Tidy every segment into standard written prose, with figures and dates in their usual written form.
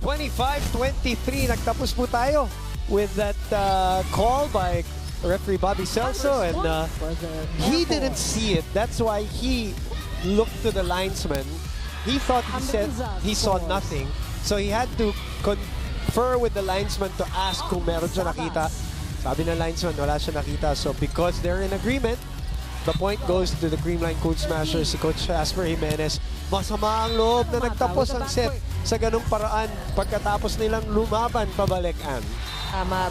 25-23, nagtapos po tayo with that call by referee Bobby Celso, and he didn't see it. That's why he looked to the linesman. He thought he saw nothing, so he had to confer with the linesman to ask kung meron siya nakita. Sabi ng linesman, wala siya nakita. So because they're in agreement, the point goes to the Creamline Code Smasher, si Coach Jasper Jimenez. Masama ang loob na nagtapos ang set sa ganung paraan pagkatapos nilang lumaban pabalikan.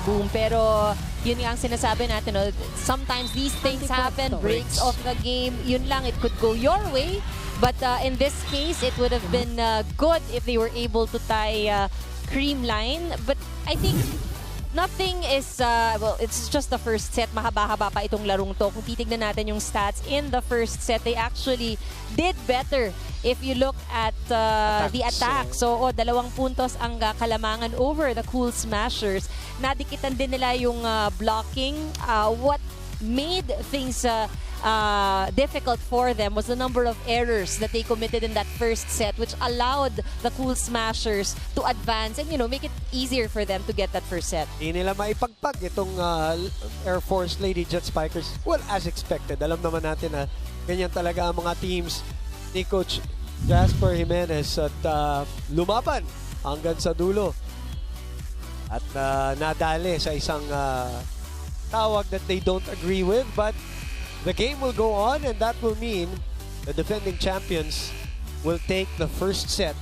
Boom. Pero yun nga ang sinasabi natin, no? Sometimes these things happen, breaks of the game. Yun lang, it could go your way. But in this case, it would have been good if they were able to tie Creamline. But I think nothing is, well, it's just the first set. Mahaba-haba pa itong larong to. Kung titignan natin yung stats in the first set, they actually did better if you look at the attack. So, 2 puntos ang kalamangan over the Cool Smashers. Nadikitan din nila yung blocking. What made things difficult for them was the number of errors that they committed in that first set, which allowed the Cool Smashers to advance and, you know, make it easier for them to get that first set. Hindi nila maipagpag itong Air Force Lady Jet Spikers. Well, as expected. Alam naman natin na ganyan talaga ang mga teams ni Coach Jasper Jimenez at lumaban hanggang sa dulo. At nadali sa isang tawag that they don't agree with, but the game will go on, and that will mean the defending champions will take the first set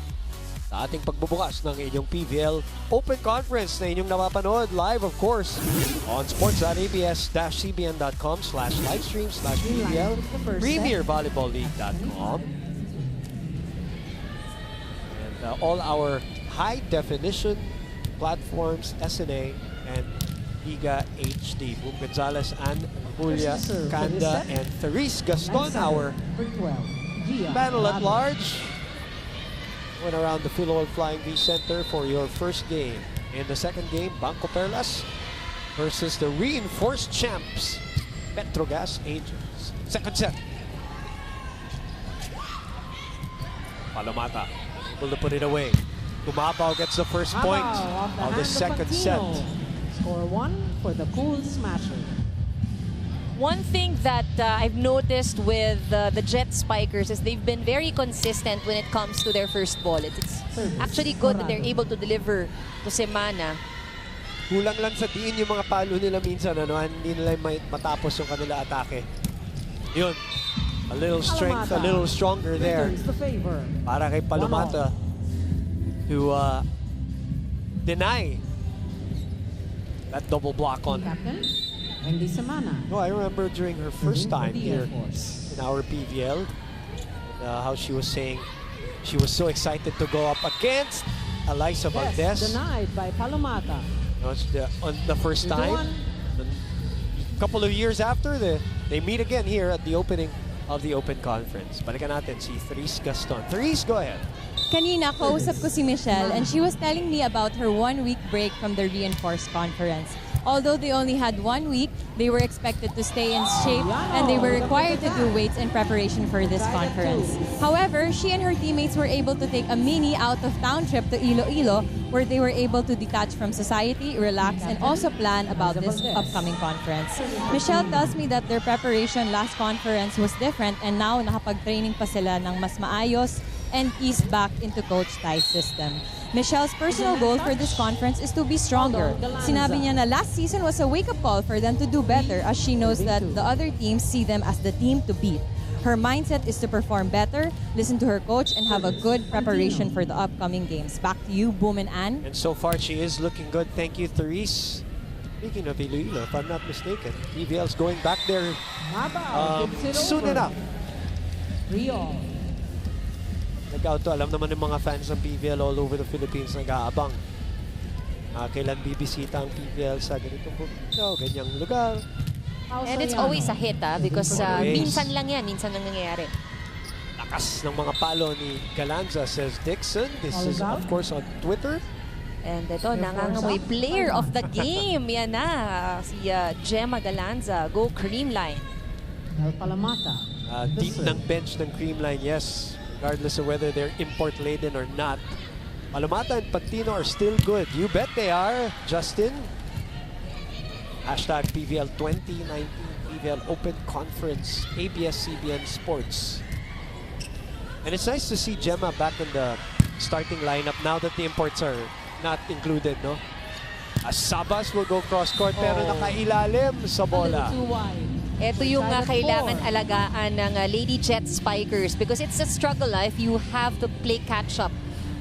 sa ating pagbubukas ng inyong PVL Open Conference na inyong napapanood live, of course, on sports.abs-cbn.com/livestream/PVL, premiervolleyballleague.com, and all our high-definition platforms, SNA and Liga HD. Boom Gonzalez, and Julia Canda, and Therese Gaston, our panel at large, went around the Philippine Flying V Center for your first game. In the second game, Banco Perlas versus the reinforced champs, Petrogas Angels. Second set. Palomata able to put it away. Tumabaw gets the first point of the second set. Score 1 for the Cool Smasher. One thing that I've noticed with the Jet Spikers is they've been very consistent when it comes to their first ball. It's actually good that they're able to deliver to Semana. Kulang lang sa diin yung mga palo nila minsan, ano, hindi nila matapos yung kanila atake. Yun, a little strength, a little stronger there para kay Palomata to deny that double block on her. No, I remember during her first time here in our PVL, how she was saying she was so excited to go up against Eliza Valdez. Denied by Palomata. On the first time. A couple of years after, they meet again here at the opening of the Open Conference. Balikan natin si Therese Gaston. Therese, go ahead. Kanina, kausap ko si Michelle, and she was telling me about her 1-week break from the Reinforced Conference. Although they only had 1 week, they were expected to stay in shape, and they were required to do weights in preparation for this conference. However, she and her teammates were able to take a mini out-of-town trip to Iloilo, where they were able to detach from society, relax, and also plan about this upcoming conference. Michelle tells me that their preparation last conference was different, and now nakapag-training pa sila ng mas maayos and eased back into Coach Ty's system. Michelle's personal goal for this conference is to be stronger. Sinabi niya na last season was a wake-up call for them to do better, as she knows that the other teams see them as the team to beat. Her mindset is to perform better, listen to her coach, and have a good preparation for the upcoming games. Back to you, Boom and Ann. And so far, she is looking good. Thank you, Therese. Speaking of Iloilo, if I'm not mistaken, PVL's going back there soon enough. Nag-out to. Alam naman ng mga fans ng PVL all over the Philippines nag-aabang. Kailan bibisita ang PVL sa ganitong ganyang lugar. And it's always a hit, because minsan lang yan, minsan lang nangyayari. Lakas ng mga palo ni Galanza, says Dixon. This is, of course, on Twitter. And ito, nangangamoy player of the game. Yan na, si Gemma Galanza. Go Creamline. Deep ng bench ng Creamline, yes. Regardless of whether they're import-laden or not. Palomata and Pantino are still good. You bet they are, Justin. Hashtag PVL 2019 PVL Open Conference ABS-CBN Sports. And it's nice to see Gemma back in the starting lineup now that the imports are not included, no? Sabas will go cross-court pero nakailalim sa A little bola. too wide. Ito yung Side at kailangan 4. alagaan ng Lady Jet Spikers because it's a struggle if you have to play catch-up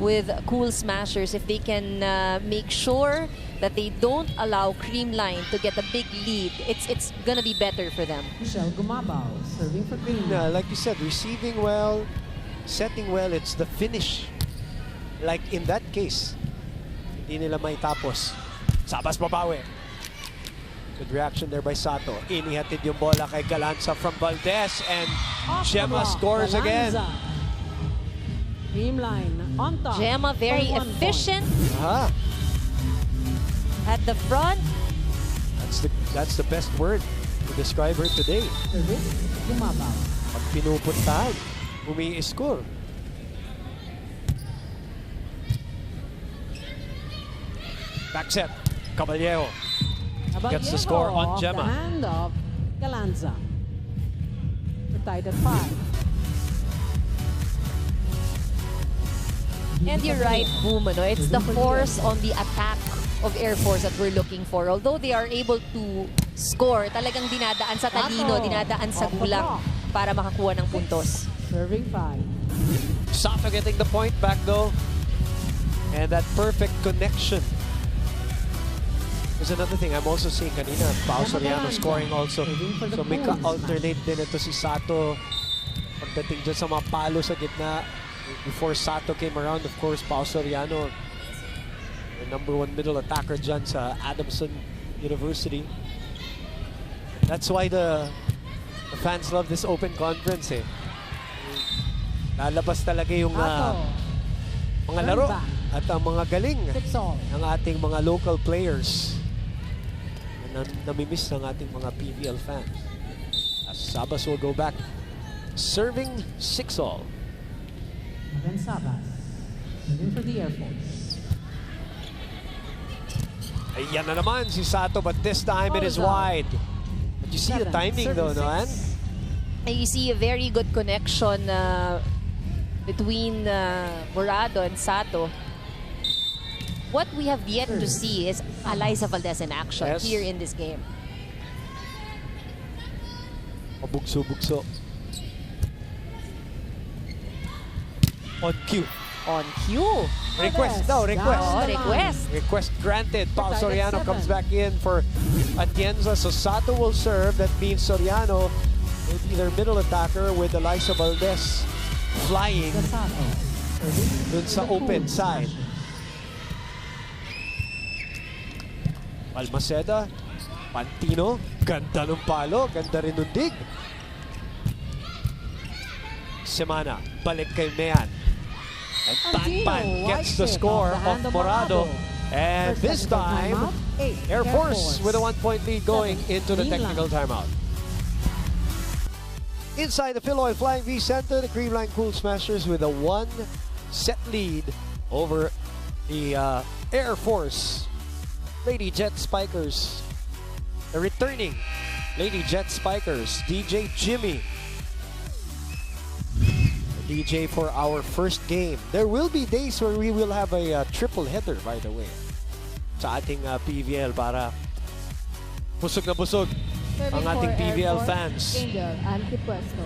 with Cool Smashers. If they can make sure that they don't allow Creamline to get a big lead, it's gonna be better for them. Michelle Gumabao serving for Green. Like you said, receiving well, setting well, it's the finish. Like in that case, hindi nila may tapos. Sabas babawi. Good reaction there by Sato. Inihatid yung bola kay Galanza from Valdez and Off the Gemma block, scores again. Galanza. Creamline on top. Gemma very by 1 point. efficient Ah, at the front. that's the best word to describe her today. Service, Gumabao. Pag pinupuntahan, umi-score. Back set, Caballero. Gets the score on off Gemma. The hand of Galanza. We're tied at 5. And you're right, Boom. Ano? It's the force on the attack of Air Force that we're looking for. Although they are able to score, talagang dinadaan sa talino, dinadaan sa gulang para makakuha ng puntos. Serving 5. Sato getting the point back though. And that perfect connection. There's another thing I'm also seeing kanina. Pao Soriano scoring also. So may ka-alternate din ito si Sato. Pagdating dyan sa mga palo sa gitna. Before Sato came around, of course, Pao Soriano, the #1 middle attacker dyan sa Adamson University. That's why the fans love this open conference eh. Lalabas talaga yung mga laro at ang mga galing 6-all. ng ating mga local players na namimiss ng ating mga PVL fans. As Sabas will go back serving 6-all. Then Sabas. Serving for the Air Force. Ayan na naman si Sato, but this time it is wide. But you see the timing though, no, Ann? And you see a very good connection between Morado and Sato. What we have yet to see is Eliza Valdez in action here in this game. Mabugso-bugso. On cue. On cue. Request daw, request. Oh, request. Request granted. Pao Tied at Soriano 7. comes back in for Atienza. So Sato will serve. That means Soriano will be their middle attacker with Eliza Valdez flying Gasato. dun sa open side. Balmaceda, Pantino, ganda ng palo, ganda rin ng dig. Semana, balik kay Mean. And Panpan gets the score of Morado. And this time, Air Force with a 1-point lead going into the technical timeout. Inside the Philoy Flying V Center, the Creamline Cool Smashers with a 1-set lead over the Air Force Lady Jet Spikers. The returning Lady Jet Spikers, DJ Jimmy. The DJ for our first game. There will be days where we will have a triple header, by the way, sa ating PVL para busog na busog ang ating PVL fans. Angel, antipuesto.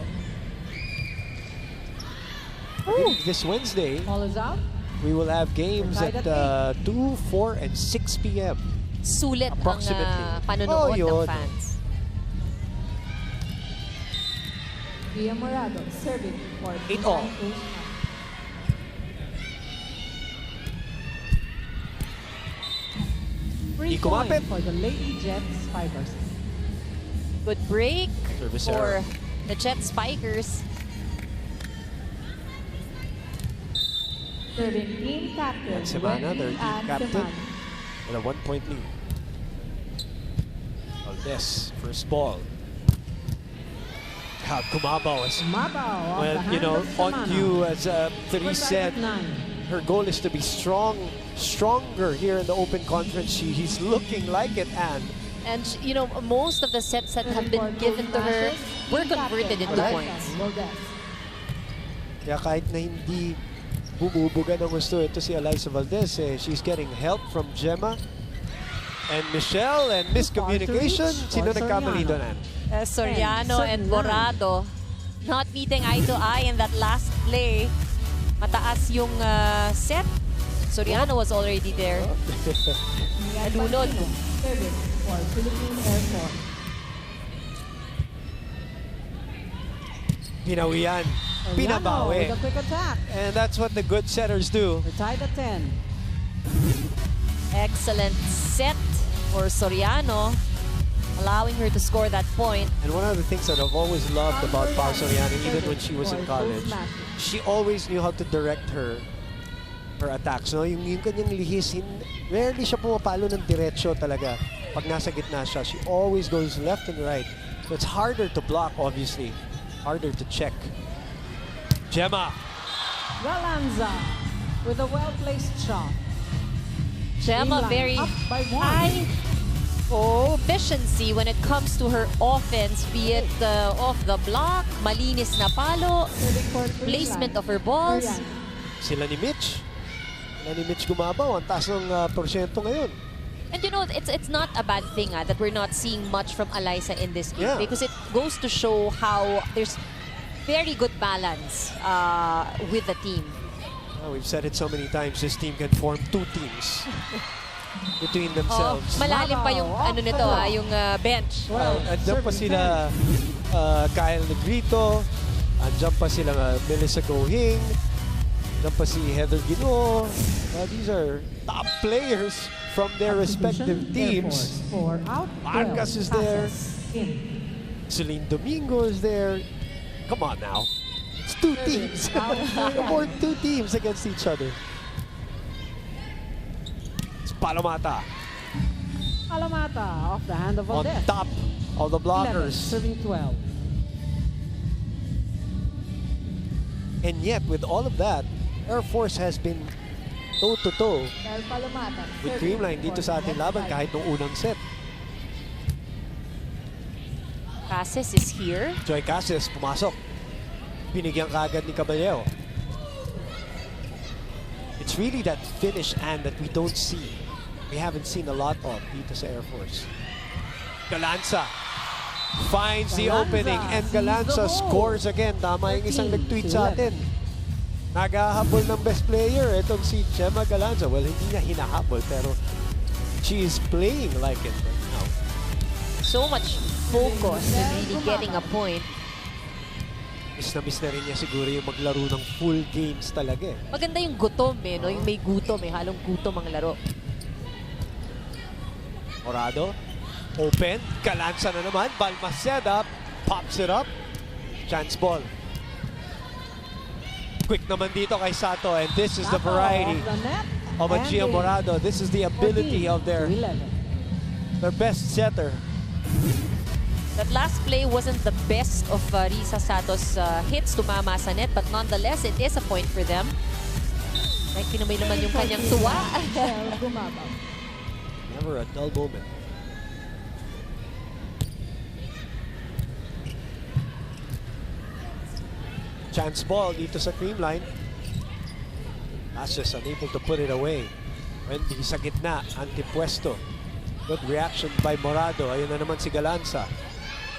This Wednesday, Ball is out. we will have games at 2, 4, and 6 p.m. Sulit Approximately. ang panonood ng yun. fans. Via Morado serving for 8-all. Free kumapit. point for the Lady Jet Spikers. Good break Service for error. the Jet Spikers. Serving team captain. Semana, their team and captain, Semana. with a 1-point lead. Valdez, first ball. Kumabaw is, Gumabao off well, the you hand know, of on Semana. cue, as We're Therese tied said, at 9. her goal is to be stronger here in the Open Conference. He's looking like it, And, you know, most of the sets that have been given to her were converted into points. Kaya kahit na hindi bumubuga ng gusto ito si Alyssa Valdez, she's getting help from Gemma and Michelle, and miscommunication. Sino nagkamali doon? Soriano and Morado not meeting eye to eye in that last play. Mataas yung set. Soriano was already there. Nalunod. For Philippine Air Force. Pinawian. Pinabawi. With a quick attack. And that's what the good setters do. We're tied at 10. Excellent set for Soriano, allowing her to score that point. And one of the things that I've always loved about Pao Soriano, even when she was in college, she always knew how to direct her attacks. No? Yung kanyang lihis, rarely siya pumapalo ng diretso talaga. Pag nasa gitna siya, she always goes left and right. So it's harder to block, obviously. Harder to check. Gemma. Galanza with a well-placed shot. Gemma very Up by one. high efficiency when it comes to her offense, be it off the block, malinis na palo, placement of her balls. Sila ni Mitch. Gumabaw. Ang taas ng porsyento ngayon. And you know, it's not a bad thing that we're not seeing much from Alyssa in this game, because it goes to show how there's very good balance with the team. Oh, we've said it so many times, this team can form two teams between themselves. Malalim pa yung ano nito, yung bench. Andiyan pa sila Kyle Negrito, andiyan pa sila Melissa Gohing, andiyan pa si Heather Ginoo. These are top players from their respective teams. Marcas is there. Celine Domingo is there. Come on now. It's two teams. Or two teams against each other. It's Palomata. Palomata off the hand of On Valdez. top of the 11, blockers. serving 12. And yet, with all of that, Air Force has been toe-to-toe with Creamline dito sa ating laban kahit nung unang set. Cases is here. Joy Cases pumasok. Binigyan kaagad ni Caballero. It's really that finish and that we don't see. We haven't seen a lot of dito sa Air Force. Galanza finds the opening and Galanza scores again. Tama yung isang nag-tweet sa atin. Naghahabol ng best player. Itong si Gemma Galanza. Well, hindi niya hinahabol pero she is playing like it right now. So much focus in really getting a point. Miss na rin niya siguro yung maglaro ng full games talaga. Maganda yung gutom no? Yung may gutom, may halong gutom ang laro. Morado, open, Galanza na naman, Balmaceda, pops it up, chance ball. Quick naman dito kay Sato, and this is the variety of a Gia Morado. This is the ability of their best setter. That last play wasn't the best of Risa Sato's hits to Mama sa net, but nonetheless, it is a point for them. Like, pinamay naman yung kanyang tuwa. Never a dull moment. Chance ball dito sa Creamline. Cases unable to put it away. Wendy sa gitna, antipuesto. Good reaction by Morado. Ayun na naman si Galanza.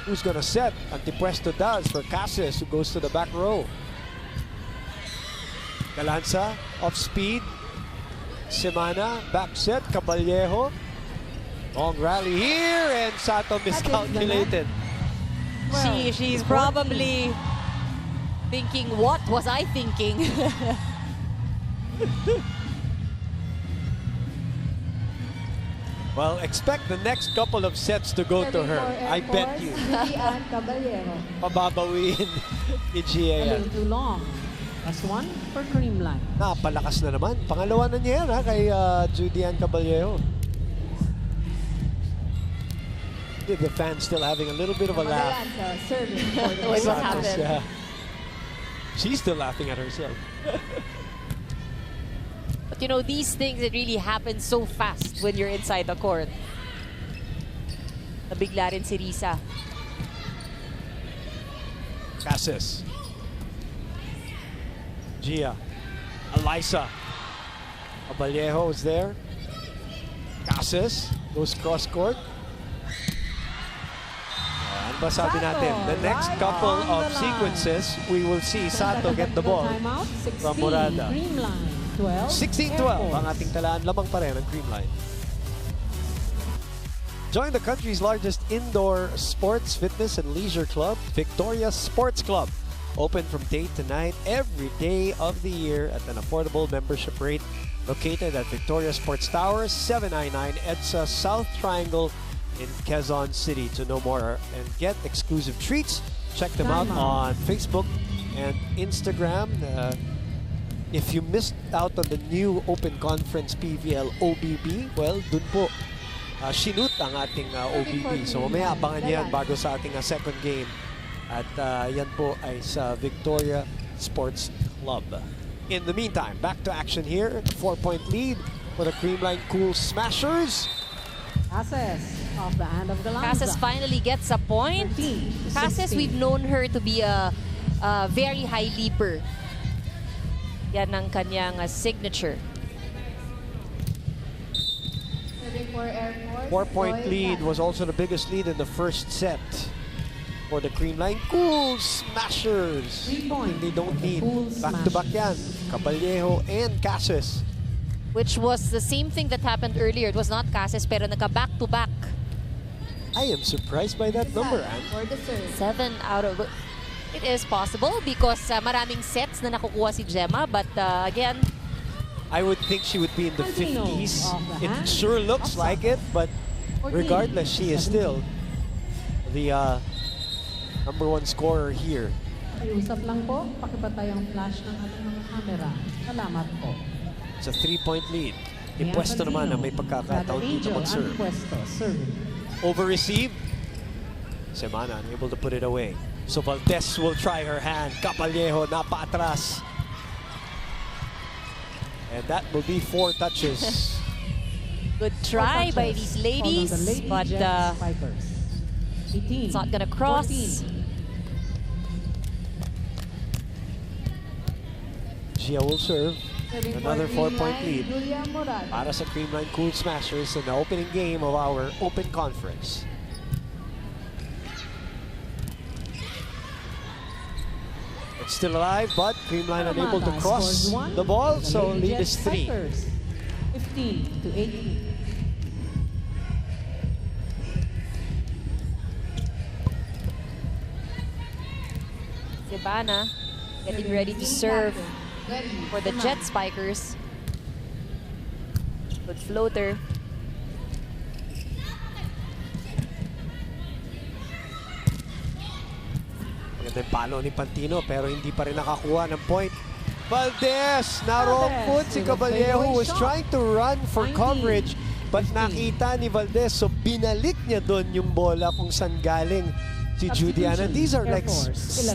Who's gonna set? Antipuesto does for Cases, who goes to the back row. Galanza, off speed. Semana, back set. Caballero. Long rally here, and Sato miscalculated. She's probably thinking, what was I thinking? Well, expect the next couple of sets to go to her. I bet you. Pababawiin ni Gia yan. Too long. That's one for Creamline. Napalakas na naman. Pangalawa na niya yan kay Judian Caballero. The fans still having a little bit of a laugh. What happened? Yeah. She's still laughing at herself. you know, these things, it really happen so fast when you're inside the court. Nabigla rin si Risa. Cassis. Gia. Elisa. Abalejo is there. Cassis goes cross court. Ano ba sabi natin? The next couple of sequences, we will see Sato get the ball from Morada. 16-12 ang ating talaan. Lamang pa rin ang Creamline. Join the country's largest indoor sports, fitness, and leisure club, Victoria Sports Club. Open from day to night, every day of the year at an affordable membership rate. Located at Victoria Sports Tower, 799 EDSA South Triangle in Quezon City. To know more and get exclusive treats, check them out on Facebook and Instagram. If you missed out on the new Open Conference PVL OBB, well, dun po sinut ang ating OBB. So mamaya abangan yan bago sa ating second game. At yan po ay sa Victoria Sports Club. In the meantime, back to action here. 4-point lead for the Creamline Cool Smashers. Cassis off the hand of Galanza. Cassis finally gets a point. Cassis, we've known her to be a very high leaper. Yan ang kanyang signature. 4-point lead was also the biggest lead in the first set for the Creamline Cool Smashers. They don't need back-to-back yan. Caballero and Cassis. Which was the same thing that happened earlier. It was not Cassis, pero naka-back-to-back. I am surprised by that number, Ann. 7 out of... It is possible because maraming sets na nakukuha si Gemma. But again... I would think she would be in the 50s. It sure looks like it, but regardless, she is still the #1 scorer here. Iusap lang po, pakipatay ang flash ng ating mga camera. Salamat po. It's a 3-point lead. Ipwesto naman na may pagkakataon dito mag-serve. Over-receive. Semana unable to put it away. So Valdez will try her hand. Caballero napaatras. And that will be 4 touches. Good try by these ladies, but it's not gonna cross. 14. Gia will serve. Another 4-point lead para sa Creamline Cool Smashers in the opening game of our Open Conference. It's still alive, but Creamline unable to cross the ball, so lead is 3. 15-18. Sibana getting ready to serve for the Jet Spikers. Good floater. Maganda yung palo ni Pantino pero hindi pa rin nakakuha ng point. Valdez! Na-wrong foot si Caballero who was trying to run for coverage but nakita ni Valdez so binalik niya doon yung bola kung saan galing si Judiana. These are like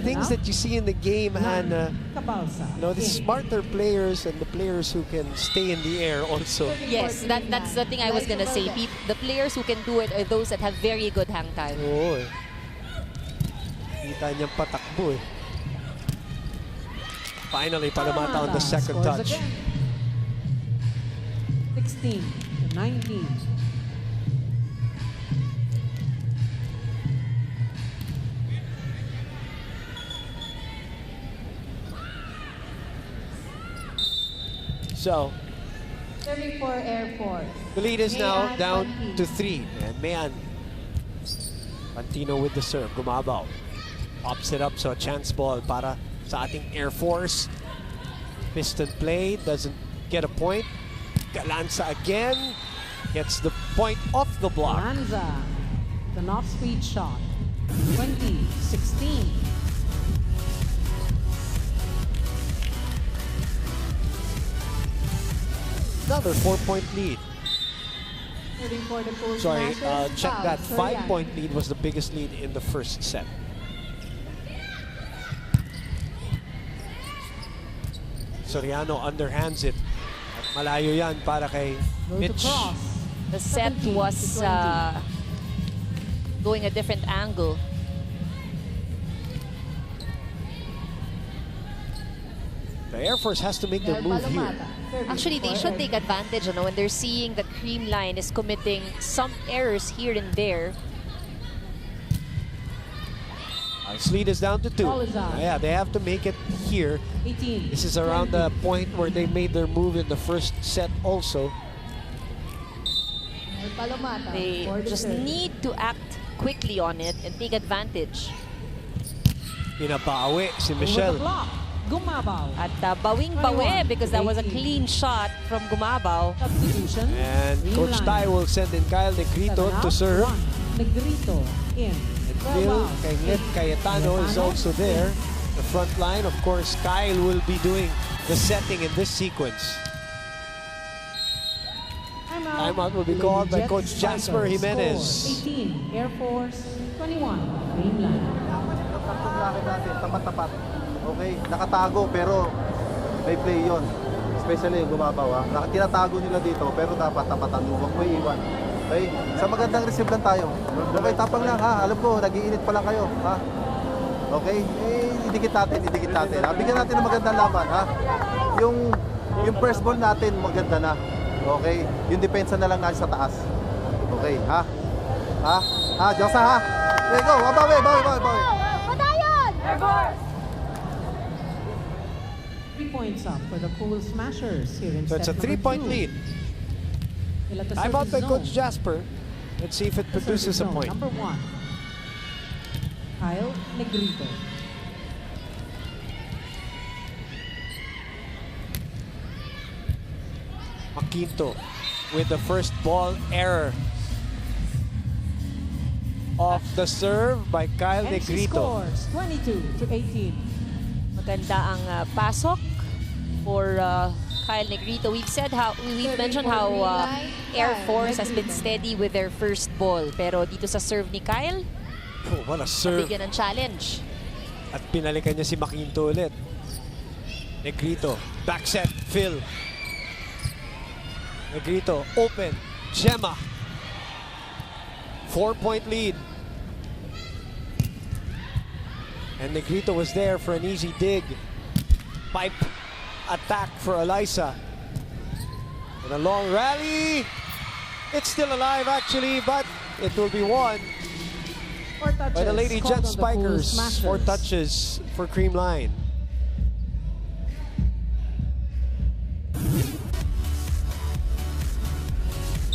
things that you see in the game, Hannah. You know, the smarter players and the players who can stay in the air also. Yes, that's the thing I was gonna say. The players who can do it are those that have very good hang time. Oo eh. Kita niyang patakbo eh. Finally, Panamata on the second touch. 16-19. So, Serving for Air Force. the lead is now down to 3. And Mayan, Pantino with the serve, gumabaw. Pops it up, so a chance ball para sa ating Air Force. Piston play, doesn't get a point. Galanza again, gets the point off the block. Galanza, an off-speed shot. 20-16. Another 4-point lead. For the Cool Sorry, Smashers, check foul, that. Soriano. 5-point lead was the biggest lead in the first set. Soriano underhands it. At Malayo yan para kay Go to Mitch. cross. The set 17 was to 20. going a different angle. The Air Force has to make their move here. Actually, they should take advantage when they're seeing that Creamline is committing some errors here and there. Its lead is down to 2. Ball is out. Yeah, they have to make it here. 18. This is around the point where they made their move in the first set also. They just need to act quickly on it and take advantage. Pinabawi si Over the Michelle. block. Gumabaw. At bawing-bawi 21 because that was a 18. clean shot from Gumabaw. Substitution. And Coach Creamline. Tai will send in Kyle Negrito 7 to out, serve. 1. Negrito in. And 12 Phil out. Cayetano is Cayetano also there. The front line, of course, Kyle will be doing the setting in this sequence. Timeout will be Lady called by Jets Coach Jasper Spikers. Jimenez. Score, 18. Air Force. 21. Creamline. Tatlong natin, tapat-tapat. Okay, nakatago pero may play yon. Especially yung gumabaw. Tinatago nila dito pero dapat tapatan. Huwag mo iiwan. Okay, sa magandang receive lang tayo. Okay, tapang lang ha. Alam ko, nag-iinit pa lang kayo. Ha? Okay, idikit natin, idikit natin. Ha? Bigyan natin ng magandang laban. Ha? Yung first ball natin, maganda na. Okay, yung depensa na lang natin sa taas. Okay, ha? Ha? Ha? Diyosa ha? There you go, bawi, bawi, bawi, bawi. 3 points up for the Cool Smashers here in So it's a set number 3-point 2. lead. They'll at the Timeout service by zone. Coach Jasper. Let's see if it The service produces a zone, point. Number 1. Kyle Negrito. Maquinto with the first ball error. Off the serve by Kyle And she Negrito. scores 22-18. Maganda ang pasok for Kyle Negrito. We've mentioned how Air Force has been steady with their first ball. Pero dito sa serve ni Kyle, Oh, what a serve. bigyan ng challenge. At pinalikan niya si Maquinto ulit. Negrito, back set, Phil. Negrito, open, Gemma. 4-point lead. And Negrito was there for an easy dig. Pipe attack for Eliza. And a long rally. It's still alive actually, but it will be won 4 touches by the Lady called Jet on the Cool Spikers. 4 Smashers. touches for Creamline.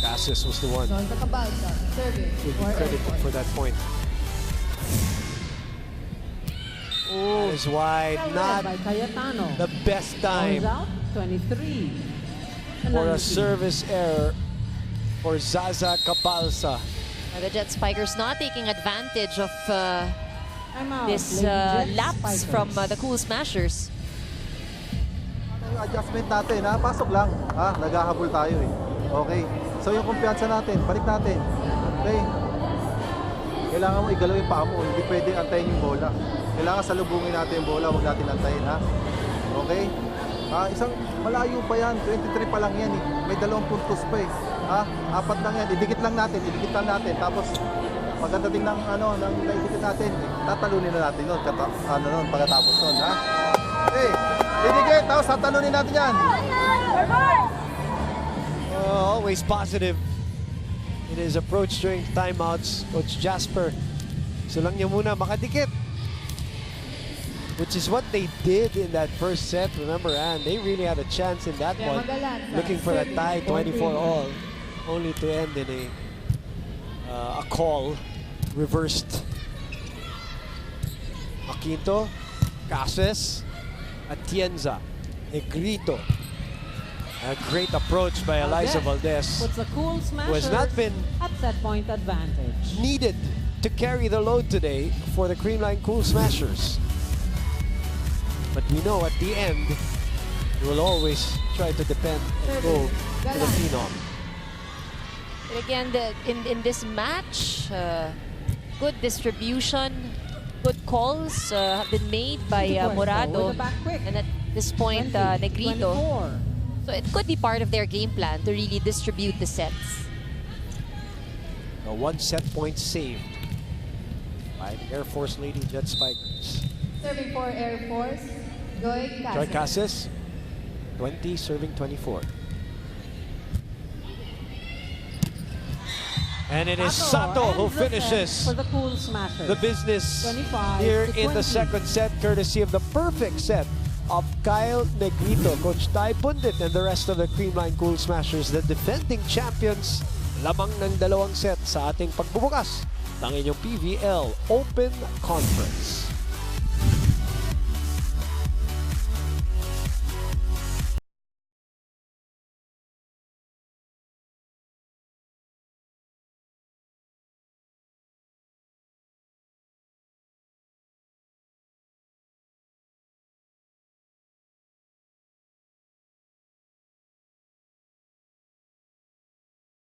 Cassius was the one with the credit for that point. Oh, is wide. Well read Not by Cayetano. the best Ball is time out, 23. for a 19. service error for Zaza Cabalsa. The Jet Spikers not taking advantage of Timeout, this Lady Jet lapse Spikers. from the Cool Smashers. Yung adjustment natin, ha? Pasok lang. Ha? Naghahabol tayo eh. Okay. So yung kumpiyansa natin, balik natin. Okay. Kailangan mo igalaw yung paa mo. Hindi pwede antayin yung bola. Kailangan salubungin natin yung bola. Huwag natin antayin, ha? Okay. Isang malayo pa yan. 23 pa lang yan eh. May 2 puntos pa eh. Ha? 4 lang yan. Idikit lang natin. Idikit lang natin. Tapos pagdating ng ng naidikit natin, tatalunin na natin nun. Pagkatapos nun, ha? Okay. Idikit. Tapos tatalunin natin yan. Always positive in his approach during timeouts. Coach Jasper, so lang niya muna makadikit. Which is what they did in that first set. Remember, Ann, they really had a chance in that one. Looking for a tie, 24 all. Only to end in a call reversed. Maquinto, Cases, Atienza, Negrito. A great approach by Eliza Valdez. Puts the Cool Smashers has not been at set point advantage. needed to carry the load today for the Creamline Cool Smashers. But we know at the end, we will always try to depend and go to the phenom. But again, in this match, good distribution, good calls have been made by Puerto with Morado. the back quick. And at this point, 20, Negrito 24. So it could be part of their game plan to really distribute the sets. A 1 set point saved by the Air Force Lady Jet Spikers. Serving for Air Force, Joy Casas. Joy Casas, 20, serving 24. And it is Sato who finishes for the Cool Smashers. the business 25 here to in the 20. second set, courtesy of the perfect set of Kyle Negrito, Coach Tai Pundit, and the rest of the Creamline Cool Smashers, the defending champions. Lamang ng 2 set sa ating pagbubukas ng inyong PVL Open Conference.